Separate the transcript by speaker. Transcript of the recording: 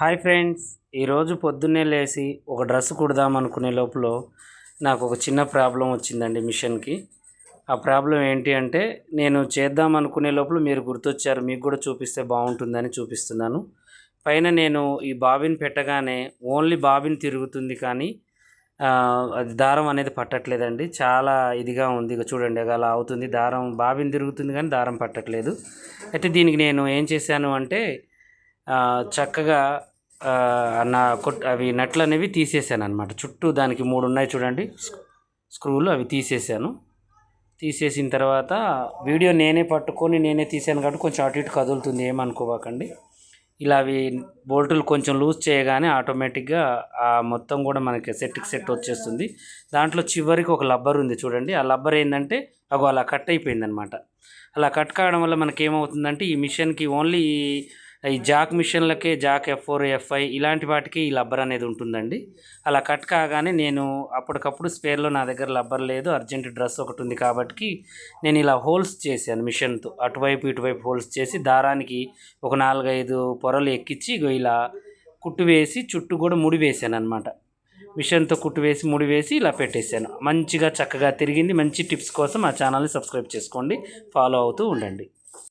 Speaker 1: Hi friends, ఈరోజు పొద్దున్నే లేచి ఒక డ్రెస్ కుడదాం అనుకునే లోపల నాకు ఒక చిన్న ప్రాబ్లం వచ్చిందండి మిషన్కి. ఆ ప్రాబ్లం ఏంటి అంటే, నేను చేద్దాం అనుకునే లోపల మీరు గుర్తొచ్చారు, మీకు కూడా చూపిస్తే బాగుంటుందని చూపిస్తున్నాను. పైన నేను ఈ బాబిన్ పెట్టగానే ఓన్లీ బాబిన్ తిరుగుతుంది, కానీ అది దారం అనేది పట్టట్లేదండి. చాలా ఇదిగా ఉంది. ఇక చూడండి, అలా అవుతుంది. దారం బాబిన్ తిరుగుతుంది కానీ దారం పట్టట్లేదు. అయితే దీనికి నేను ఏం చేశాను అంటే, చక్కగా అవి నట్లు అనేవి తీసేసాను అనమాట. చుట్టూ దానికి 3 ఉన్నాయి చూడండి స్క్రూలు, అవి తీసేసాను. తీసేసిన తర్వాత వీడియో నేనే పట్టుకొని నేనే తీసాను కాబట్టి కొంచెం అటు ఇటు కదులుతుంది, ఏమనుకోవాకండి. ఇలా అవి బోల్టులు కొంచెం లూజ్ చేయగానే ఆటోమేటిక్గా మొత్తం కూడా మనకి సెట్ వచ్చేస్తుంది. దాంట్లో చివరికి ఒక లబ్బర్ ఉంది చూడండి. ఆ లబ్బర్ ఏంటంటే అలా కట్ అయిపోయింది అనమాట. అలా కట్ కావడం వల్ల మనకి ఏమవుతుందంటే, ఈ మిషన్కి ఓన్లీ ఈ జాక్ మిషన్లకే, జాక్ F4 F5 ఇలాంటి వాటికి ఈ లబ్బర్ అనేది ఉంటుందండి. అలా కట్ కాగానే నేను అప్పటికప్పుడు స్పేర్లో నా దగ్గర లబ్బర్ లేదు, అర్జెంట్ డ్రెస్ ఒకటి ఉంది కాబట్టి నేను ఇలా హోల్స్ చేశాను మిషన్తో. అటువైపు ఇటువైపు హోల్స్ చేసి దారానికి ఒక 4-5 పొరలు ఎక్కించి ఇలా కుట్టు వేసి చుట్టూ కూడా ముడి వేసాను అనమాట. మిషన్తో కుట్టు వేసి ముడి వేసి ఇలా పెట్టేశాను. మంచిగా చక్కగా తిరిగింది. మంచి టిప్స్ కోసం ఆ ఛానల్ని సబ్స్క్రైబ్ చేసుకోండి, ఫాలో అవుతూ ఉండండి.